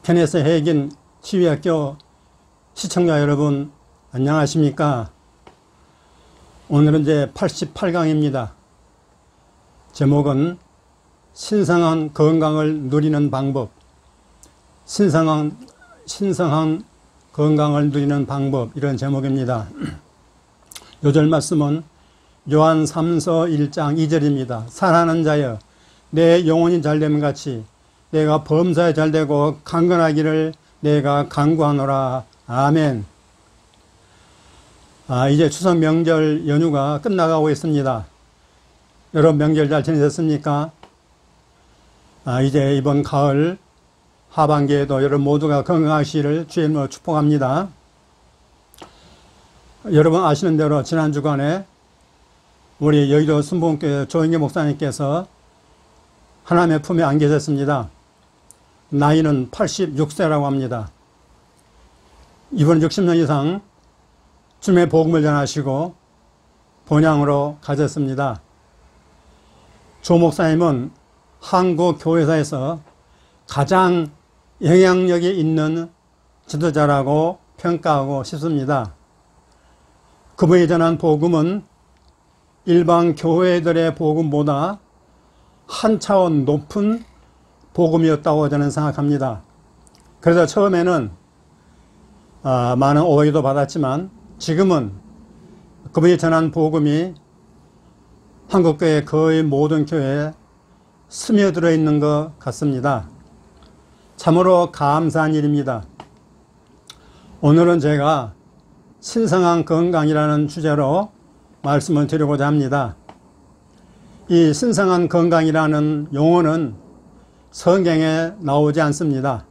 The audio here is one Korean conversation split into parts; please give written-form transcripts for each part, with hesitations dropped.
케네스 해긴 치유학교 시청자 여러분 안녕하십니까? 오늘은 이제 88강입니다. 제목은 신성한 건강을 누리는 방법, 신성한 건강을 누리는 방법, 이런 제목입니다. 요절 말씀은 요한 3서 1장 2절입니다. 사랑하는 자여, 내 영혼이 잘됨 같이 내가 범사에 잘되고 강건하기를 내가 간구하노라. 아멘. 이제 추석 명절 연휴가 끝나가고 있습니다. 여러분 명절 잘 지내셨습니까? 이제 이번 가을 하반기에도 여러분 모두가 건강하시기를 주님으로 축복합니다. 여러분 아시는 대로 지난 주간에 우리 여의도 순복음교회 조영계 목사님께서 하나님의 품에 안기셨습니다. 나이는 86세라고 합니다. 이번 60년 이상 주님의 복음을 전하시고 본향으로 가셨습니다. 조 목사님은 한국 교회사에서 가장 영향력이 있는 지도자라고 평가하고 싶습니다. 그분이 전한 복음은 일반 교회들의 복음보다 한 차원 높은 복음이었다고 저는 생각합니다. 그래서 처음에는 많은 오해도 받았지만 지금은 그분이 전한 복음이 한국교회 거의 모든 교회에 스며들어 있는 것 같습니다. 참으로 감사한 일입니다. 오늘은 제가 신성한 건강이라는 주제로 말씀을 드리고자 합니다. 이 신성한 건강이라는 용어는 성경에 나오지 않습니다.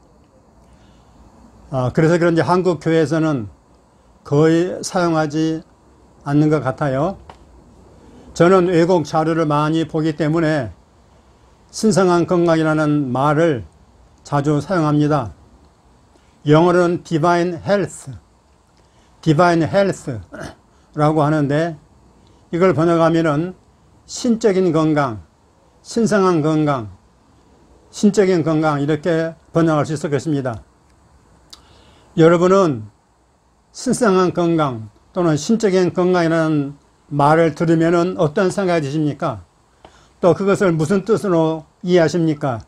그래서 그런지 한국 교회에서는 거의 사용하지 않는 것 같아요. 저는 외국 자료를 많이 보기 때문에 신성한 건강이라는 말을 자주 사용합니다. 영어로는 divine health라고 하는데 이걸 번역하면은 신적인 건강, 신성한 건강, 신적인 건강 이렇게 번역할 수 있을 것입니다. 여러분은 신성한 건강 또는 신적인 건강이라는 말을 들으면 어떤 생각이 드십니까? 또 그것을 무슨 뜻으로 이해하십니까?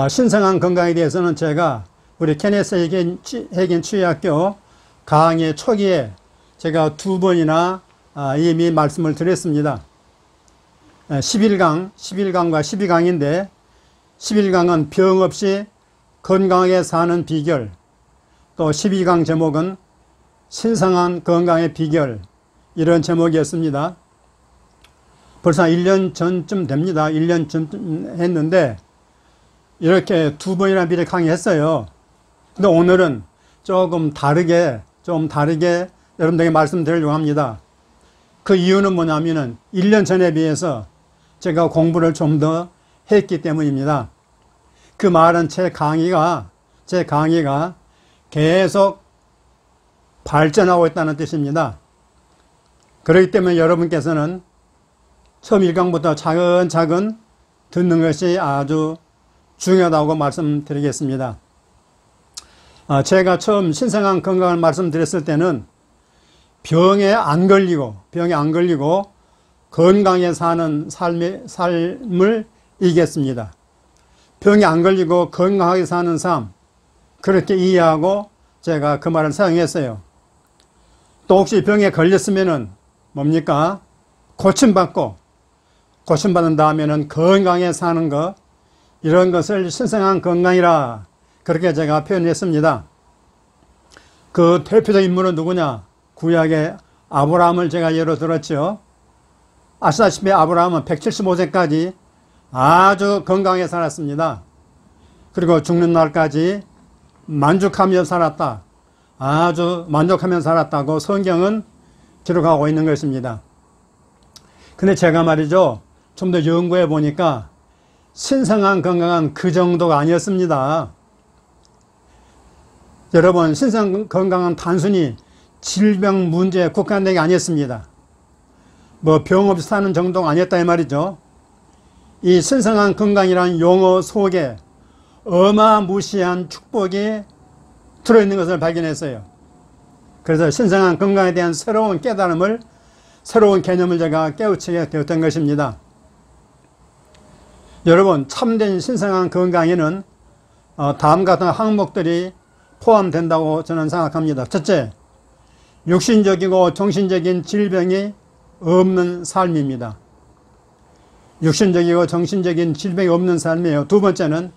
신성한 건강에 대해서는 제가 우리 케네스 해긴 치유학교 강의 초기에 제가 2번이나 이미 말씀을 드렸습니다. 11강과 12강인데 11강은 병 없이 건강하게 사는 비결, 또 12강 제목은 신성한 건강의 비결, 이런 제목이었습니다. 벌써 1년 전쯤 됩니다. 1년 전쯤 했는데 이렇게 2번이나 미리 강의했어요. 근데 오늘은 조금 다르게 여러분들에게 말씀드리려고 합니다. 그 이유는 뭐냐면은 1년 전에 비해서 제가 공부를 좀 더 했기 때문입니다. 그 말은 제 강의가 계속 발전하고 있다는 뜻입니다. 그렇기 때문에 여러분께서는 처음 1강부터 차근차근 듣는 것이 아주 중요하다고 말씀드리겠습니다. 제가 처음 신성한 건강을 말씀드렸을 때는 병에 안 걸리고 건강하게 사는 삶을 이겼습니다. 병에 안 걸리고 건강하게 사는 삶, 그렇게 이해하고 제가 그 말을 사용했어요. 또 혹시 병에 걸렸으면은 뭡니까? 고침받은 다음에는 건강하게 사는 것, 이런 것을 신성한 건강이라 그렇게 제가 표현했습니다. 그 대표적 인물은 누구냐? 구약의 아브라함을 제가 예로 들었죠. 아시다시피 아브라함은 175세까지 아주 건강하게 살았습니다. 그리고 죽는 날까지 만족하며 살았다. 아주 만족하며 살았다고 성경은 기록하고 있는 것입니다. 근데 제가 말이죠, 좀 더 연구해 보니까 신성한 건강은 그 정도가 아니었습니다. 여러분, 신성한 건강은 단순히 질병 문제에 국한된 게 아니었습니다. 뭐 병 없이 사는 정도가 아니었다 이 말이죠. 이 신성한 건강이라는 용어 속에 어마무시한 축복이 들어있는 것을 발견했어요. 그래서 신성한 건강에 대한 새로운 깨달음을, 새로운 개념을 제가 깨우치게 되었던 것입니다. 여러분, 참된 신성한 건강에는 다음 같은 항목들이 포함된다고 저는 생각합니다. 첫째, 육신적이고 정신적인 질병이 없는 삶입니다. 육신적이고 정신적인 질병이 없는 삶이에요. 두 번째는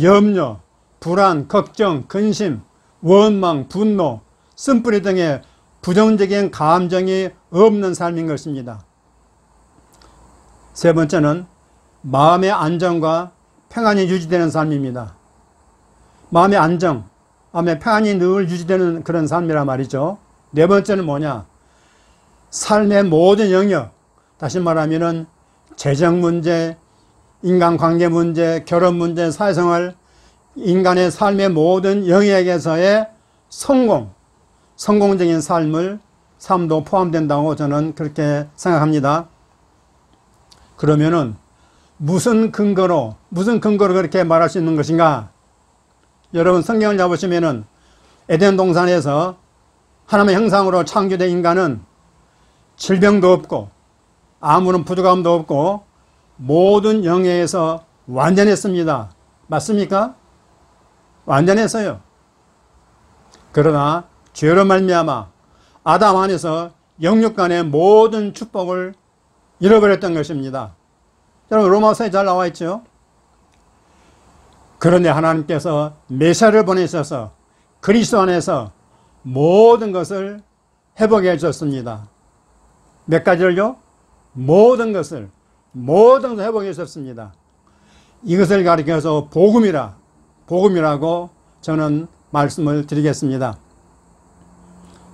염려, 불안, 걱정, 근심, 원망, 분노, 쓴뿌리 등의 부정적인 감정이 없는 삶인 것입니다. 세 번째는 마음의 안정과 평안이 유지되는 삶입니다. 마음의 안정, 마음의 평안이 늘 유지되는 그런 삶이란 말이죠. 네 번째는 뭐냐? 삶의 모든 영역, 다시 말하면은 재정 문제, 인간관계 문제, 결혼 문제, 사회생활, 인간의 삶의 모든 영역에서의 성공적인 삶도 포함된다고 저는 그렇게 생각합니다. 그러면은 무슨 근거로 그렇게 말할 수 있는 것인가? 여러분, 성경을 잡으시면은 에덴 동산에서 하나님의 형상으로 창조된 인간은 질병도 없고 아무런 부족함도 없고 모든 영역에서 완전했습니다. 맞습니까? 완전했어요. 그러나 죄로 말미암아 아담 안에서 영육 간의 모든 축복을 잃어버렸던 것입니다. 여러분, 로마서에 잘 나와 있죠? 그런데 하나님께서 메시아를 보내셔서 그리스도 안에서 모든 것을 회복해 주셨습니다. 몇 가지를요? 모든 것을 회복해 주셨습니다. 이것을 가리켜서 복음이라고 저는 말씀을 드리겠습니다.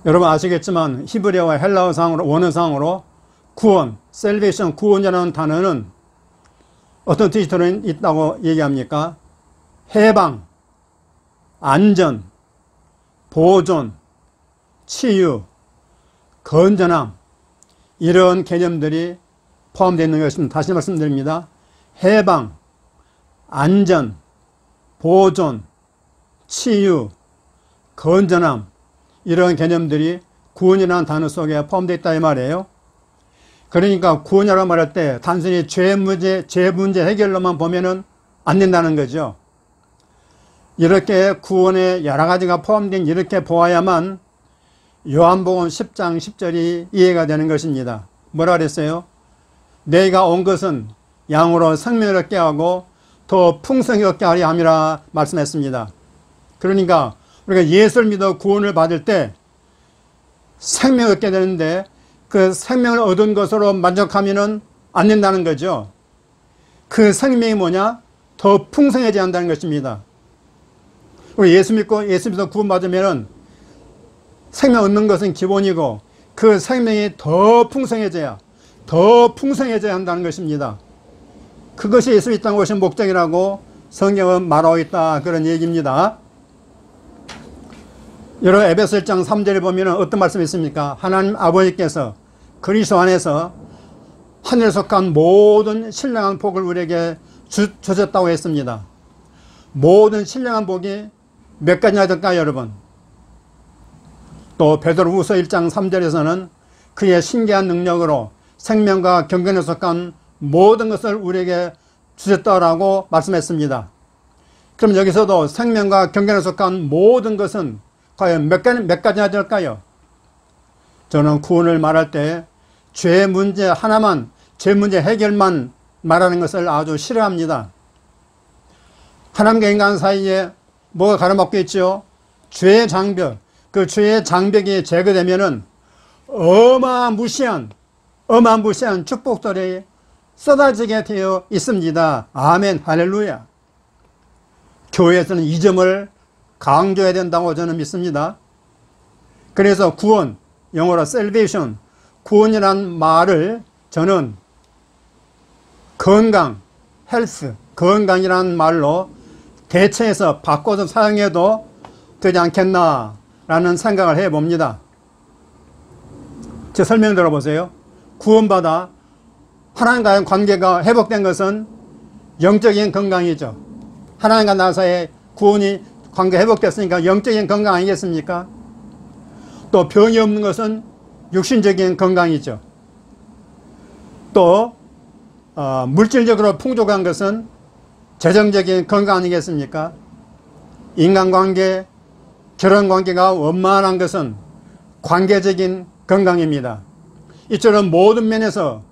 여러분 아시겠지만 히브리어와 헬라어상으로, 원어상으로 구원, salvation, 구원이라는 단어는 어떤 뜻이 들어있다고 얘기합니까? 해방, 안전, 보존, 치유, 건전함, 이런 개념들이 포함되어 있는 것입니다. 다시 말씀드립니다. 해방, 안전, 보존, 치유, 건전함, 이런 개념들이 구원이라는 단어 속에 포함되어 있다 이 말이에요. 그러니까 구원이라고 말할 때 단순히 죄 문제 해결로만 보면은 안 된다는 거죠. 이렇게 구원에 여러 가지가 포함된, 이렇게 보아야만 요한복음 10장 10절이 이해가 되는 것입니다. 뭐라 그랬어요? 내가 온 것은 양으로 생명을 얻게 하고 더 풍성히 얻게 하려 함이라 말씀했습니다. 그러니까 우리가 예수를 믿어 구원을 받을 때 생명을 얻게 되는데 그 생명을 얻은 것으로 만족하면은 안 된다는 거죠. 그 생명이 뭐냐? 더 풍성해져야 한다는 것입니다. 우리 예수 믿고 구원 받으면은 생명 얻는 것은 기본이고 그 생명이 더 풍성해져야 한다는 것입니다. 그것이 예수 이 땅에 오신 목적이라고 성경은 말하고 있다, 그런 얘기입니다. 여러분 에베소 1장 3절에 보면 어떤 말씀이 있습니까? 하나님 아버지께서 그리스도 안에서 하늘에 속한 모든 신령한 복을 우리에게 주셨다고 했습니다. 모든 신령한 복이 몇 가지나 될까요, 여러분? 또 베드로후서 1장 3절에서는 그의 신기한 능력으로 생명과 경건에 속한 모든 것을 우리에게 주셨다라고 말씀했습니다. 그럼 여기서도 생명과 경건에 속한 모든 것은 과연 몇 가지나 될까요? 저는 구원을 말할 때 죄 문제 하나만, 죄 문제 해결만 말하는 것을 아주 싫어합니다. 하나님과 인간 사이에 뭐가 가로막고 있죠? 죄의 장벽. 그 죄의 장벽이 제거되면은 어마무시한 축복들이 쏟아지게 되어 있습니다. 아멘, 할렐루야. 교회에서는 이 점을 강조해야 된다고 저는 믿습니다. 그래서 구원, 영어로 salvation, 구원이라는 말을 저는 건강, health, 건강이라는 말로 대체해서 바꿔서 사용해도 되지 않겠나라는 생각을 해봅니다. 제 설명 들어보세요. 구원받아 하나님과의 관계가 회복된 것은 영적인 건강이죠. 하나님과 나 사이에 구원이 관계 회복됐으니까 영적인 건강 아니겠습니까? 또 병이 없는 것은 육신적인 건강이죠. 또 물질적으로 풍족한 것은 재정적인 건강 아니겠습니까? 인간관계, 결혼관계가 원만한 것은 관계적인 건강입니다. 이처럼 모든 면에서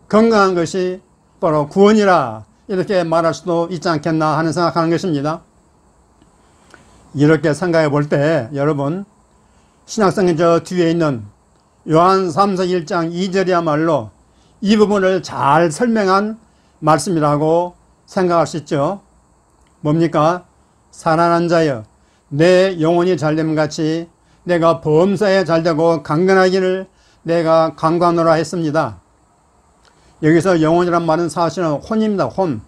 건강한 것이 바로 구원이라 이렇게 말할 수도 있지 않겠나 하는 생각하는 것입니다. 이렇게 생각해 볼 때 여러분, 신약성경 저 뒤에 있는 요한 3서 1장 2절이야말로 이 부분을 잘 설명한 말씀이라고 생각할 수 있죠. 뭡니까? 살아난 자여 내 영혼이 잘됨 같이 내가 범사에 잘되고 강건하기를 내가 간구하노라 했습니다. 여기서 영혼이란 말은 사실은 혼입니다. 혼.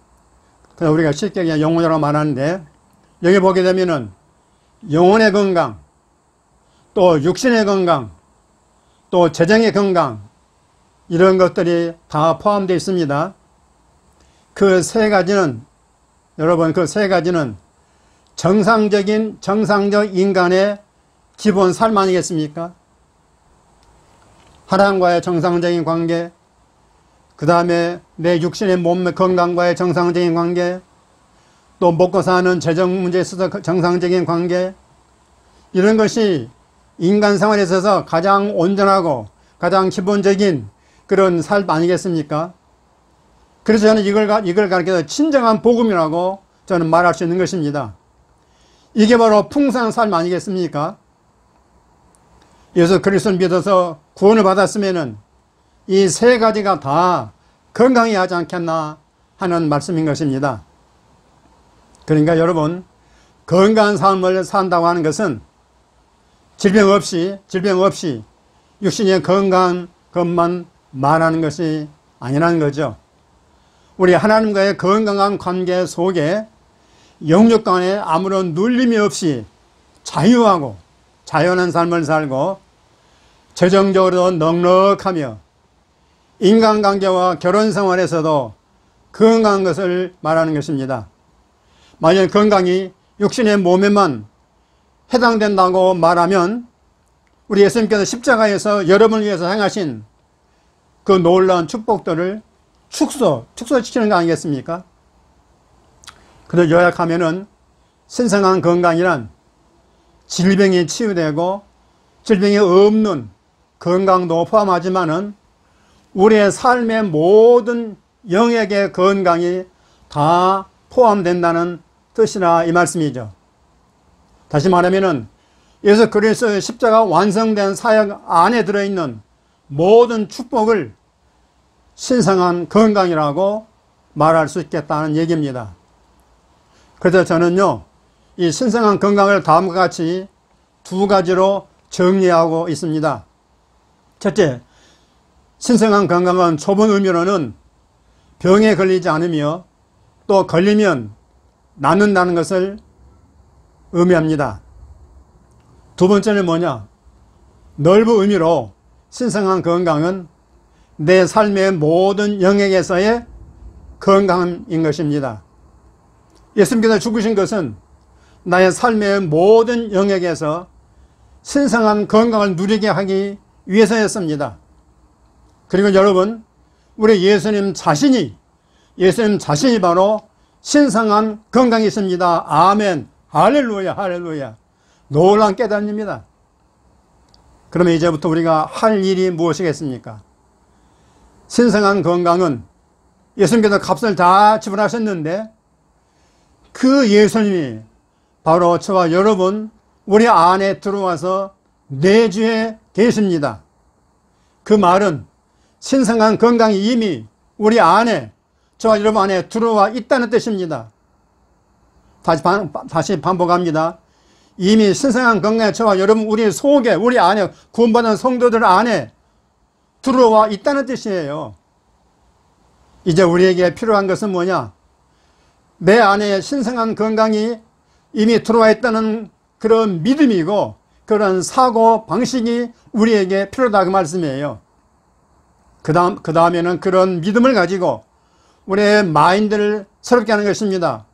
그래서 우리가 쉽게 그냥 영혼이라고 말하는데, 여기 보게 되면은 영혼의 건강, 또 육신의 건강, 또 재정의 건강, 이런 것들이 다 포함되어 있습니다. 그 세 가지는, 여러분, 그 세 가지는 정상적 인간의 기본 삶 아니겠습니까? 하나님과의 정상적인 관계, 그 다음에 내 육신의 몸의 건강과의 정상적인 관계, 또 먹고 사는 재정 문제에 있어서 정상적인 관계, 이런 것이 인간 생활에 있어서 가장 온전하고 가장 기본적인 그런 삶 아니겠습니까? 그래서 저는 이걸 가르쳐서 진정한 복음이라고 저는 말할 수 있는 것입니다. 이게 바로 풍성한 삶 아니겠습니까? 예수 그리스도를 믿어서 구원을 받았으면은 이 세 가지가 다 건강해야 하지 않겠나 하는 말씀인 것입니다. 그러니까 여러분, 건강한 삶을 산다고 하는 것은 질병 없이 육신의 건강한 것만 말하는 것이 아니라는 거죠. 우리 하나님과의 건강한 관계 속에 영육 간에 아무런 눌림이 없이 자유하고 자연한 삶을 살고 재정적으로 넉넉하며 인간관계와 결혼생활에서도 건강한 것을 말하는 것입니다. 만약 건강이 육신의 몸에만 해당된다고 말하면 우리 예수님께서 십자가에서 여러분을 위해서 행하신 그 놀라운 축복들을 축소시키는 거 아니겠습니까? 그래서 요약하면은 신성한 건강이란 질병이 치유되고 질병이 없는 건강도 포함하지만은 우리의 삶의 모든 영역의 건강이 다 포함된다는 뜻이라 이 말씀이죠. 다시 말하면은 예수 그리스도의 십자가 완성된 사역 안에 들어있는 모든 축복을 신성한 건강이라고 말할 수 있겠다는 얘기입니다. 그래서 저는요, 이 신성한 건강을 다음과 같이 두 가지로 정리하고 있습니다. 첫째, 신성한 건강은 좁은 의미로는 병에 걸리지 않으며 또 걸리면 낫는다는 것을 의미합니다. 두 번째는 뭐냐? 넓은 의미로 신성한 건강은 내 삶의 모든 영역에서의 건강인 것입니다. 예수님께서 죽으신 것은 나의 삶의 모든 영역에서 신성한 건강을 누리게 하기 위해서였습니다. 그리고 여러분, 우리 예수님 자신이 바로 신성한 건강이 있습니다. 아멘. 할렐루야, 할렐루야. 놀라운 깨달음입니다. 그러면 이제부터 우리가 할 일이 무엇이겠습니까? 신성한 건강은 예수님께서 값을 다 지불하셨는데 그 예수님이 바로 저와 여러분 우리 안에 들어와서 내주에 계십니다. 그 말은 신성한 건강이 이미 우리 안에, 저와 여러분 안에 들어와 있다는 뜻입니다. 다시 반복합니다. 이미 신성한 건강이 저와 여러분 우리 속에, 우리 안에, 구원받은 성도들 안에 들어와 있다는 뜻이에요. 이제 우리에게 필요한 것은 뭐냐? 내 안에 신성한 건강이 이미 들어와 있다는 그런 믿음이고 그런 사고 방식이 우리에게 필요하다 그 말씀이에요. 그 다음에는 그런 믿음을 가지고 우리의 마인드를 새롭게 하는 것입니다.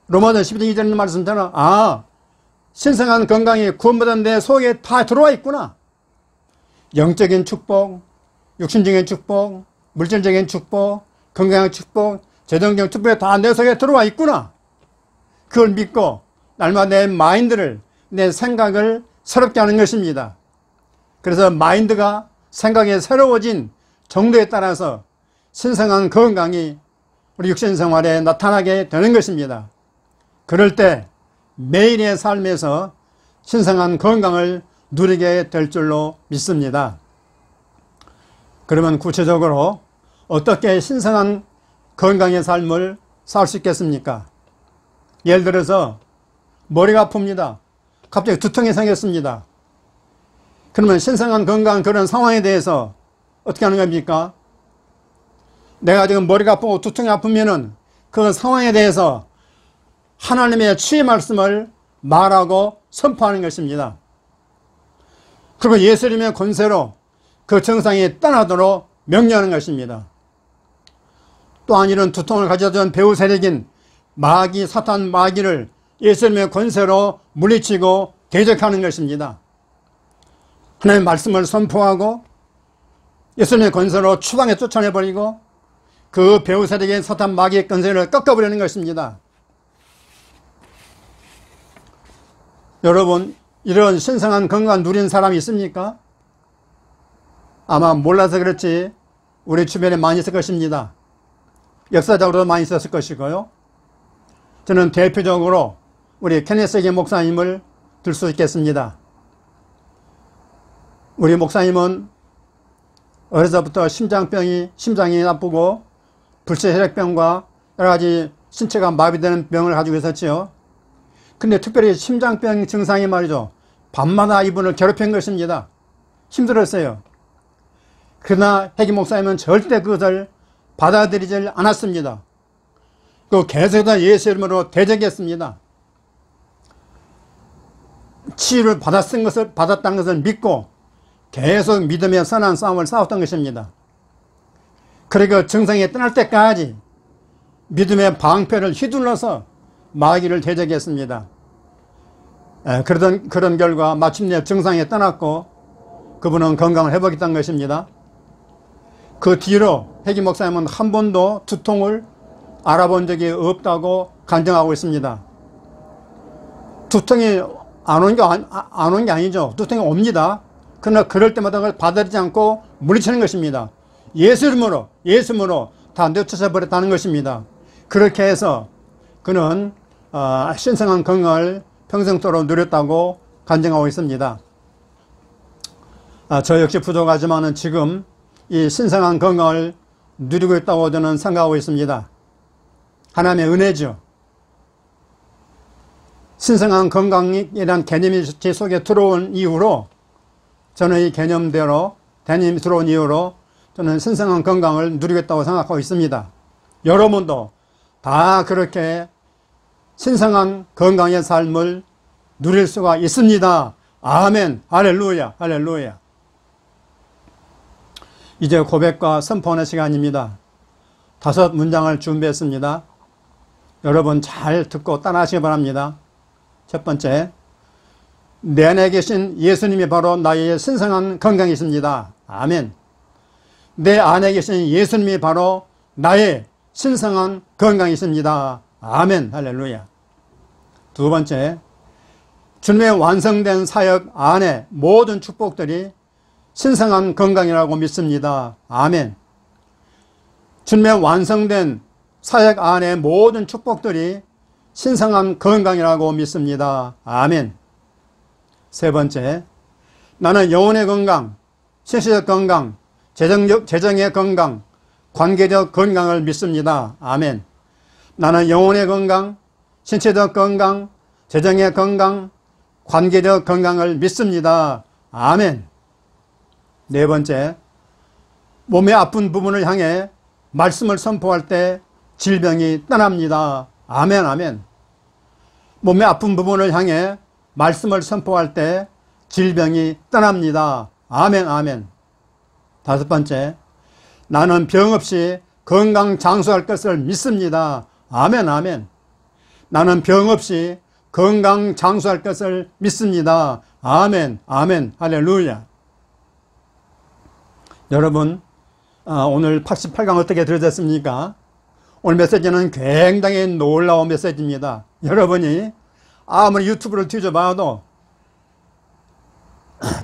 로마서 12장 2절에 있는 말씀처럼 신성한 건강이 구원받은 내 속에 다 들어와 있구나. 영적인 축복, 육신적인 축복, 물질적인 축복, 건강한 축복, 재정적인 축복이 다 내 속에 들어와 있구나. 그걸 믿고 날마다 내 마인드를, 내 생각을 새롭게 하는 것입니다. 그래서 마인드가 생각이 새로워진 정도에 따라서 신성한 건강이 우리 육신생활에 나타나게 되는 것입니다. 그럴 때 매일의 삶에서 신성한 건강을 누리게 될 줄로 믿습니다. 그러면 구체적으로 어떻게 신성한 건강의 삶을 살 수 있겠습니까? 예를 들어서 머리가 아픕니다. 갑자기 두통이 생겼습니다. 그러면 신성한 건강 그런 상황에 대해서 어떻게 하는 겁니까? 내가 지금 머리가 아프고 두통이 아프면은 그 상황에 대해서 하나님의 치유의 말씀을 말하고 선포하는 것입니다. 그리고 예수님의 권세로 그 증상이 떠나도록 명령하는 것입니다. 또한 이런 두통을 가져다 준 배후 세력인 마귀, 사탄 마귀를 예수님의 권세로 물리치고 대적하는 것입니다. 하나님의 말씀을 선포하고 예수님의 권세로 추방에 쫓아내버리고 그 배후 세력인 사탄 마귀의 권세를 꺾어버리는 것입니다. 여러분, 이런 신성한 건강 누린 사람이 있습니까? 아마 몰라서 그렇지 우리 주변에 많이 있을 것입니다. 역사적으로도 많이 있었을 것이고요. 저는 대표적으로 우리 케네스기 목사님을 들 수 있겠습니다. 우리 목사님은 어려서부터 심장이 나쁘고 불치혈액병과 여러 가지 신체가 마비되는 병을 가지고 있었지요. 근데 특별히 심장병 증상이 말이죠. 밤마다 이분을 괴롭힌 것입니다. 힘들었어요. 그러나 혜기 목사님은 절대 그것을 받아들이지 않았습니다. 그 계속해서 예수 이름으로 대적했습니다. 치유를 받았다는 것을 믿고 계속 믿음의 선한 싸움을 싸웠던 것입니다. 그리고 증상이 떠날 때까지 믿음의 방패를 휘둘러서 마귀를 대적했습니다. 그런 결과 마침내 증상이 떠났고 그분은 건강을 회복했던 것입니다. 그 뒤로 혜기 목사님은 한 번도 두통을 알아본 적이 없다고 간증하고 있습니다. 두통이 안 온 게 아니죠. 두통이 옵니다. 그러나 그럴 때마다 그걸 받아들이지 않고 물리치는 것입니다. 예수 이름으로 다 내쫓아 버렸다는 것입니다. 그렇게 해서 그는 신성한 건강을 평생도록 누렸다고 간증하고 있습니다. 저 역시 부족하지만은 지금 이 신성한 건강을 누리고 있다고 저는 생각하고 있습니다. 하나님의 은혜죠. 신성한 건강이란 개념이 제 속에 들어온 이후로 저는 이 개념대로 개념이 들어온 이후로 저는 신성한 건강을 누리겠다고 생각하고 있습니다. 여러분도 다 그렇게 신성한 건강의 삶을 누릴 수가 있습니다. 아멘. 할렐루야. 할렐루야. 이제 고백과 선포하는 시간입니다. 5 문장을 준비했습니다. 여러분 잘 듣고 따라하시기 바랍니다. 첫 번째, 내 안에 계신 예수님이 바로 나의 신성한 건강이십니다. 아멘. 내 안에 계신 예수님이 바로 나의 신성한 건강이십니다. 아멘. 할렐루야. 두 번째, 주님의 완성된 사역 안에 모든 축복들이 신성한 건강이라고 믿습니다. 아멘. 주님의 완성된 사역 안에 모든 축복들이 신성한 건강이라고 믿습니다. 아멘. 세 번째, 나는 영혼의 건강, 신체적 건강, 재정의 건강, 관계적 건강을 믿습니다. 아멘. 나는 영혼의 건강, 신체적 건강, 재정의 건강, 관계적 건강을 믿습니다. 아멘. 네 번째, 몸의 아픈 부분을 향해 말씀을 선포할 때 질병이 떠납니다. 아멘, 아멘. 몸의 아픈 부분을 향해 말씀을 선포할 때 질병이 떠납니다. 아멘, 아멘. 다섯 번째, 나는 병 없이 건강 장수할 것을 믿습니다. 아멘, 아멘. 나는 병 없이 건강 장수할 것을 믿습니다. 아멘, 아멘, 할렐루야. 여러분, 오늘 88강 어떻게 들으셨습니까? 오늘 메시지는 굉장히 놀라운 메시지입니다. 여러분이 아무리 유튜브를 뒤져봐도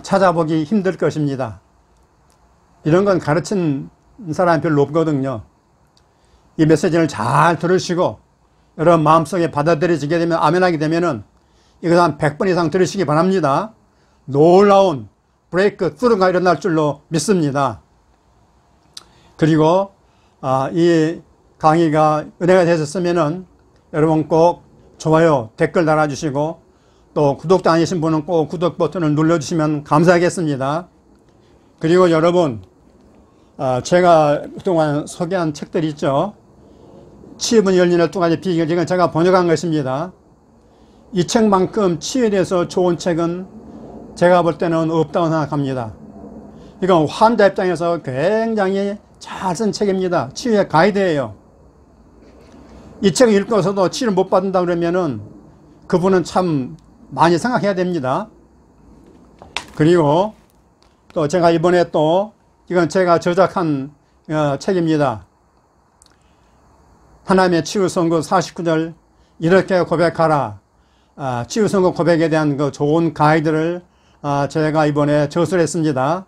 찾아보기 힘들 것입니다. 이런 건 가르친 사람이 별로 없거든요. 이 메시지를 잘 들으시고 여러분 마음속에 받아들여지게 되면, 아멘하게 되면은 이거 한 100번 이상 들으시기 바랍니다. 놀라운 브레이크 스루가 일어날 줄로 믿습니다. 그리고 이 강의가 은혜가 되셨으면은 여러분 꼭 좋아요, 댓글 달아주시고 또 구독자 아니신 분은 꼭 구독 버튼을 눌러주시면 감사하겠습니다. 그리고 여러분, 제가 그동안 소개한 책들 있죠. 치유문 열리는 2가지 비결, 이건 제가 번역한 것입니다. 이 책만큼 치유에 대해서 좋은 책은 제가 볼 때는 없다고 생각합니다. 이건 환자 입장에서 굉장히 잘 쓴 책입니다. 치유의 가이드예요. 이 책을 읽고서도 치유를 못 받는다 그러면은 그분은 참 많이 생각해야 됩니다. 그리고 또 제가 이번에 또 이건 제가 저작한 책입니다. 하나님의 치유선고 49절 이렇게 고백하라. 치유선고 고백에 대한 그 좋은 가이드를 제가 이번에 저술했습니다.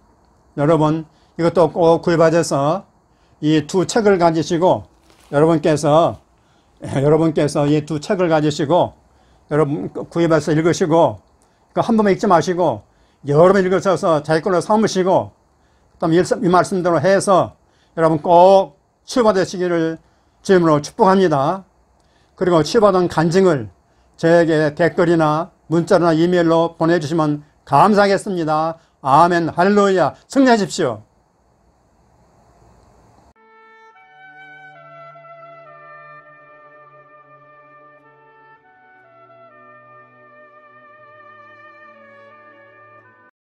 여러분 이것도 꼭 구입하셔서 이 두 책을 가지시고 여러분께서 이 두 책을 가지시고 여러분 구입해서 읽으시고 한 번만 읽지 마시고 여러 번 읽으셔서 자기 걸로 삼으시고 이 말씀대로 해서 여러분 꼭 치유받으시기를 주님으로 축복합니다. 그리고 치유받은 간증을 저에게 댓글이나 문자나 이메일로 보내주시면 감사하겠습니다. 아멘, 할렐루야. 승리하십시오.